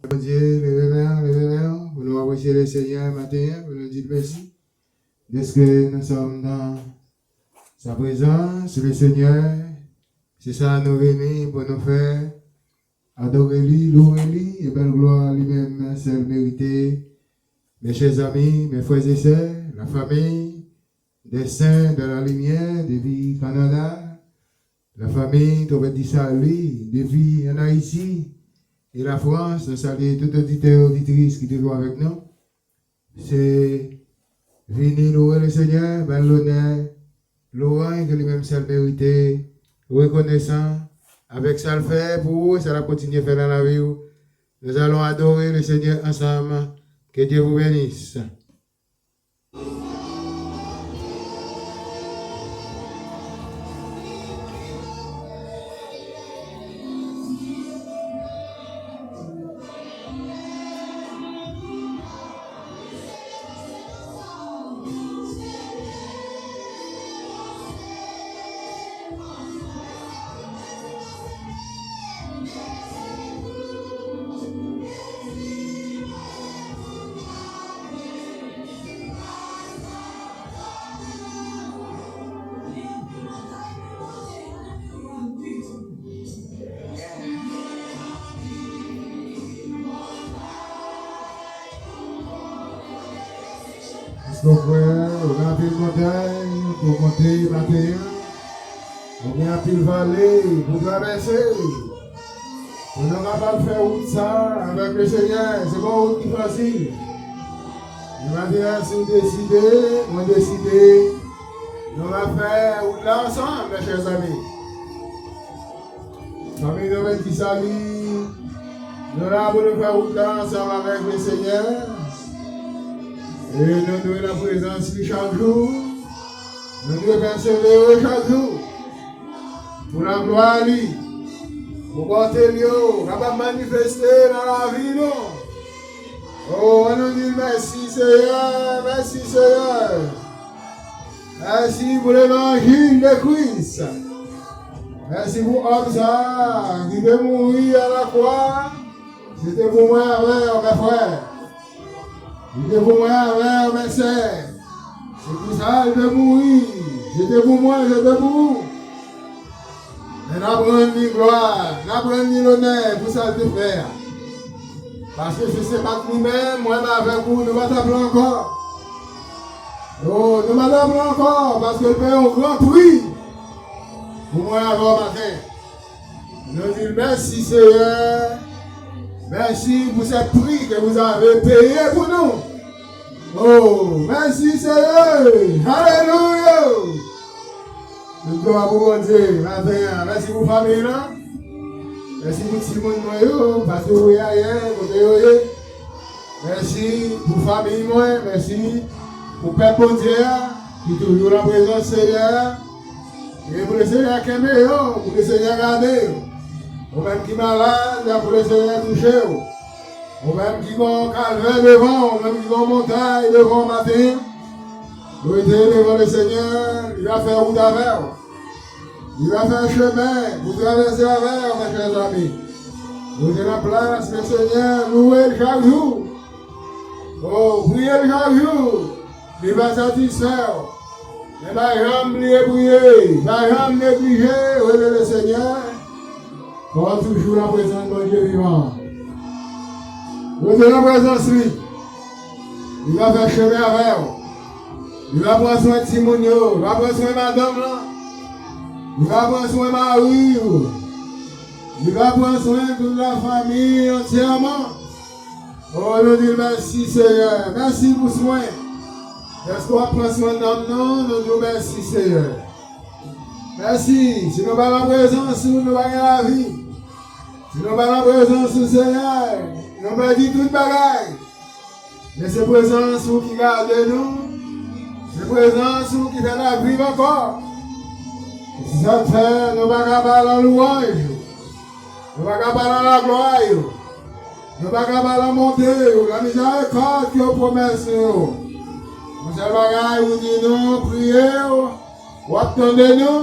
Bon Dieu, pour nous apprécier le Seigneur matin, pour nous dire merci. Dès que nous sommes dans sa présence, le Seigneur, c'est ça nous venons pour nous faire adorer lui, louer lui, et belle gloire lui-même, seul mérité. Mes chers amis, mes frères et sœurs, la famille, des saints de la lumière, de vie Canada, la famille, Tobedi Salut, de vie en Haïti, et la France, nous saluons tout auditeur et auditrice qui est toujours avec nous. C'est venir louer le Seigneur, ben l'honneur, louer que lui-même seul mérité, reconnaissant, avec ça le fait pour vous, ça va continuer à faire dans la vie. Nous allons adorer le Seigneur ensemble. Que Dieu vous bénisse. Donc, frère, on a pile montagne pour monter matin. On a pile vallée pour traverser. On n'a pas faire route ça avec le Seigneur. C'est pas route qui facile. Le matin, si on décide, on décide. On va faire route là ensemble, mes chers amis. Famille de qui salue. Nous allons faire route là ensemble avec le Seigneur. Et nous devons la présence chaque jour. Nous devons persévérer chaque jour. Pour la gloire à lui. Pour porter lui, capable de manifester dans la vie. Non? Oh, on nous dit merci Seigneur, merci Seigneur. Merci pour l'évangile de Christ. Merci pour l'homme ça qui veut mourir à la croix. C'était pour moi avec mes frères. C'était pour moi avec mes sœurs. C'est pour ça que je vais mourir. C'était pour moi, j'étais pour vous. Mais n'apprendre ni gloire, n'apprendre ni l'honneur pour ça de faire. Parce que je ne sais pas que nous-mêmes, moi avec vous, nous allons t'appeler encore. Oh, nous allons t'appeler encore parce que le Père a un grand prix pour moi avant matin. Nous disons merci Seigneur. Merci pour ce prix que vous avez payé pour nous. Oh, merci Seigneur. Alléluia. Nous gloire pour mon Dieu. Merci pour la famille. Merci pour tout le monde. Parce que vous êtes ailleurs. Merci pour la famille. Merci pour le Père Dieu qui est toujours la présence Seigneur. Et pour le Seigneur qui est meilleur, pour le Seigneur garder. Ou même qui est malade, pour le Seigneur toucher. Ou même qui est calvaire devant, ou même qui est en montagne devant matin. Vous êtes devant le Seigneur, il va faire route avec. Il va faire chemin, vous traversez avec, mes chers amis. Vous êtes en place, le Seigneur, louez chaque jour. Oh, priez chaque jour. Il va satisfaire. Il va jamais prier, il va jamais négliger, le Seigneur. Pour toujours la présence de mon Dieu vivant. Vous êtes en présence, lui. Il va faire chemin avec vous. Il va prendre soin de Simonio. Il va prendre soin de madame là. Il va prendre soin de Marie. Il va prendre soin de toute la famille entièrement. Oh, nous disons merci Seigneur. Merci pour soin. Est-ce qu'on va prendre soin de nous? Nous disons merci Seigneur. Merci. Si nous n'avons pas la présence, nous n'avons pas la vie. Si nous n'avons pas la présence du Seigneur, nous n'avons pas dit toute bagaille. Mais c'est présence qui garde nous. C'est présence qui fait la vie encore. Si ça fait, nous ne pouvons pas parler en louange. Nous ne pouvons pas parler en la gloire. Nous ne pouvons pas parler en montée. La miséricorde qui est promesse. Nous allons vous dire nous, priez, vous attendez-nous.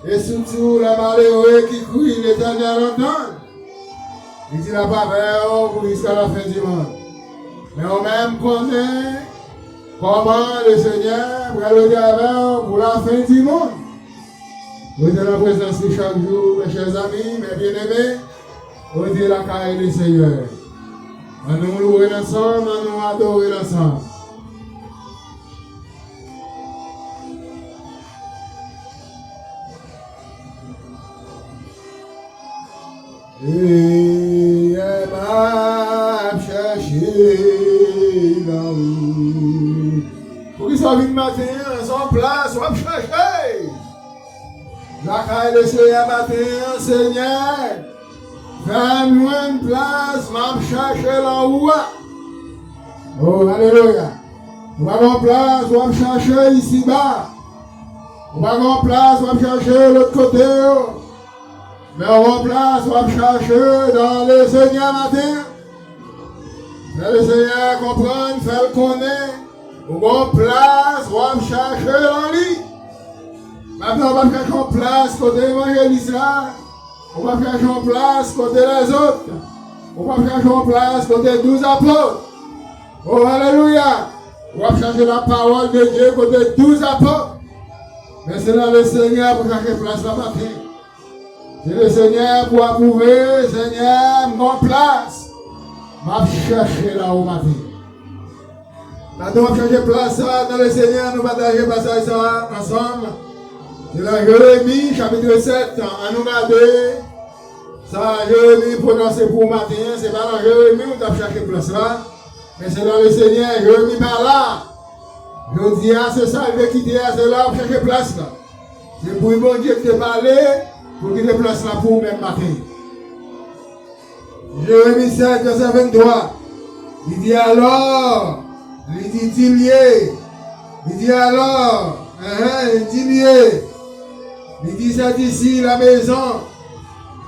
Et surtout, les malheureux qui crient, l'Éternel entend. Il dit la faveur pour jusqu'à la fin du monde. Mais on même connaît comment le Seigneur va le faire pour la fin du monde. Vous êtes en présence de chaque jour, mes chers amis, mes bien-aimés. Vous êtes la carrière du Seigneur. On nous louer ensemble, on nous adorer ensemble. Et elle m'a cherché là-haut. Pour qu'ils soient venus matin, en place, on va chercher. La caille de Seigneur matin, Seigneur, fais-moi une place, m'a chercher là-haut. Oh, alléluia. On va en place, on va chercher ici-bas. On va en place, on va chercher l'autre côté. Mais on remplace, on va chercher dans le Seigneur matin. Fais le Seigneur comprendre, fais le connaître. On remplace, on va chercher dans lui. Maintenant, on va chercher en place côté l'évangéliste là. On va chercher en place côté les autres. On va chercher en place côté 12 apôtres. Oh, alléluia. On va chercher la parole de Dieu côté 12 apôtres. Mais c'est dans le Seigneur pour chercher place là matin. C'est le Seigneur pour approuver, Seigneur, mon place. Je vais chercher là au matin. Maintenant, on va chercher place dans le Seigneur, nous partager passage ensemble. C'est dans Jérémie, chapitre 7. On nous regarde ça, Jérémie prononcé pour matin. C'est pas dans Jérémie où tu as cherché place là. Mais c'est dans le Seigneur, Jérémie par là. Je dis, c'est ça, il veut quitter, c'est là pour chercher place là. C'est pour bon Dieu qui te parle. Pour qu'il déplace là pour même matin. Jérémie 7, verset 23. Il dit alors, il dit alors, il dit c'est ici la maison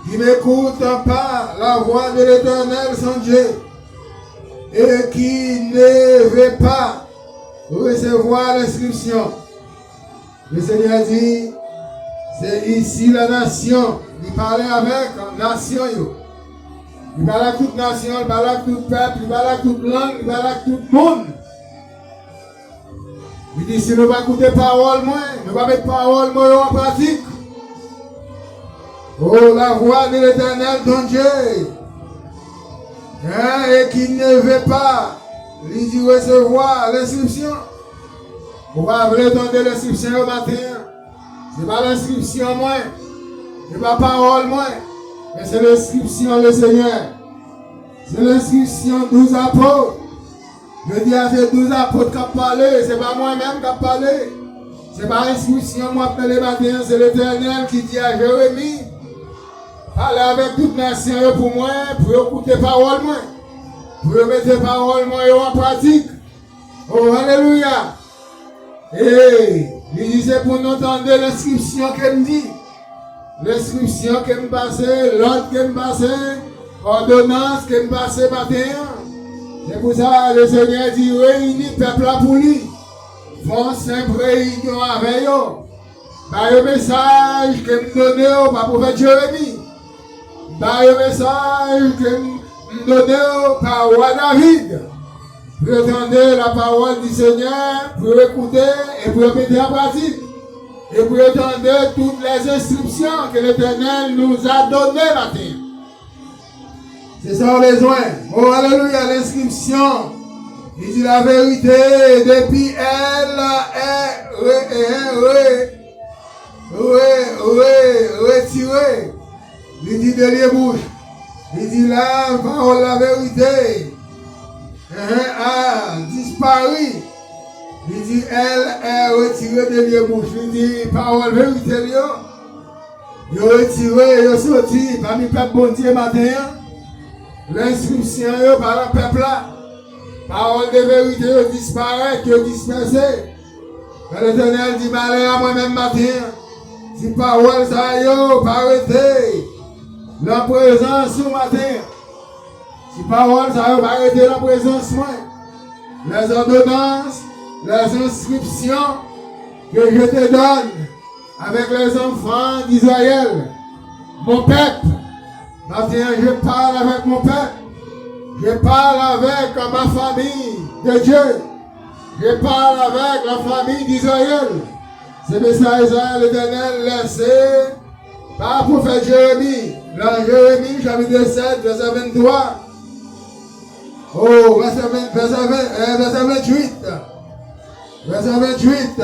qui n'écoute pas la voix de l'Éternel son Dieu et qui ne veut pas recevoir l'inscription. Le Seigneur dit, c'est ici la nation. Il parlait avec la nation. Il parlait avec toute nation, il parlait avec tout peuple, il parlait avec toute langue, il parlait avec tout le monde. Il dit, si nous ne pas écouter parole, nous ne pas mettre parole en pratique. Oh, la voix de l'Éternel, ton Dieu. Et qui ne veut pas lui dit recevoir l'inscription. On va attendre l'inscription au matin. Ce n'est pas l'inscription moi, ce n'est pas parole moi, mais c'est l'inscription le Seigneur. C'est l'inscription 12 apôtres. Je dis à ces 12 apôtres qui ont parlé, ce n'est pas moi-même qui ai parlé. Ce n'est pas l'inscription moi qui le matin, c'est l'Éternel qui dit à Jérémie, parlez avec toute nation pour moi, pour écouter parole moi, pour mettre parole moi en pratique. Oh, alléluia. Et il disait pour nous entendre l'inscription qu'elle me dit. L'inscription qu'elle me passait, l'ordre qu'elle me passait, l'ordonnance qu'elle me passait matin. C'est pour ça que le Seigneur dit réunis peuple là pour lui. Font simple réunion avec eux. Par le message qu'elle me donnait par le prophète Jérémie. Par le message qu'elle me donnait par le roi David. Pour entendre la parole du Seigneur, pour écouter et pour mettre en pratique. Et pour entendre toutes les instructions que l'Éternel nous a données matin. C'est ça le besoin. Oh, alléluia, l'inscription. Il dit la vérité, depuis elle est retirée. Il dit de les bouches. Il dit la parole, la vérité. A disparu. Il dit, elle est retirée de les bouches. Il dit, parole vérité, il est retiré, il est sorti parmi le peuple bon Dieu matin. L'inscription par le peuple là. Parole de vérité, il disparaît, il est dispersé. L'Éternel dit, malheur à moi-même matin. Si parole ça y est, pas arrêter. La présence ce matin. Si parole, ça va arrêter la présence, moi. Les ordonnances, les inscriptions que je te donne avec les enfants d'Israël. Mon peuple, Maintenant, je parle avec mon peuple. Je parle avec ma famille de Dieu. Je parle avec la famille d'Israël. C'est le message Israël l'Éternel laissé par le prophète Jérémie. Dans Jérémie, chapitre 7, verset 23. Oh, verset 28. Verset 28.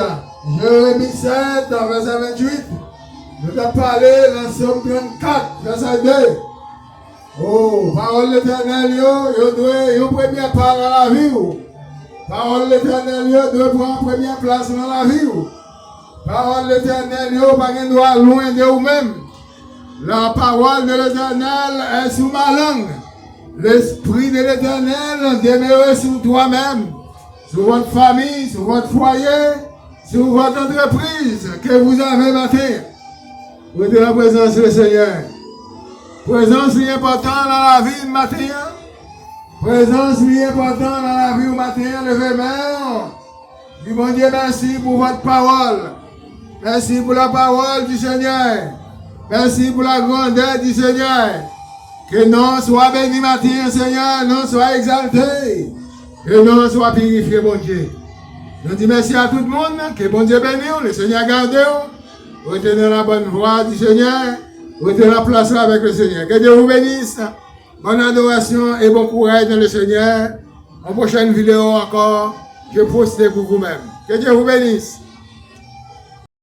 Jérémie 7, verset 28. Je vais parler dans Somme 34, verset 2. Oh, parole de l'Éternel, yo doit une première part dans la vie. Parole de l'Éternel, yo doit prendre première place dans la vie. Parole de l'Éternel, yo pas qu'un doigt loin de vous-même. La parole de l'Éternel est sous ma langue. L'Esprit de l'Éternel demeure sur toi-même, sur votre famille, sur votre foyer, sur votre entreprise que vous avez matin. Vous êtes la présence du Seigneur. Présence est importante dans la vie du matin. Présence est importante dans la vie du matin. Levez main. Dis bon Dieu, merci pour votre parole. Merci pour la parole du Seigneur. Merci pour la grandeur du Seigneur. Que non soit béni matin, Seigneur, non soit exalté. Que non soit purifié, bon Dieu. Je dis merci à tout le monde. Que bon Dieu bénisse, le Seigneur garde. Retenez la bonne voie du Seigneur. Retenez la place là avec le Seigneur. Que Dieu vous bénisse. Bonne adoration et bon courage dans le Seigneur. En prochaine vidéo encore, je posterai pour vous-même. Que Dieu vous bénisse.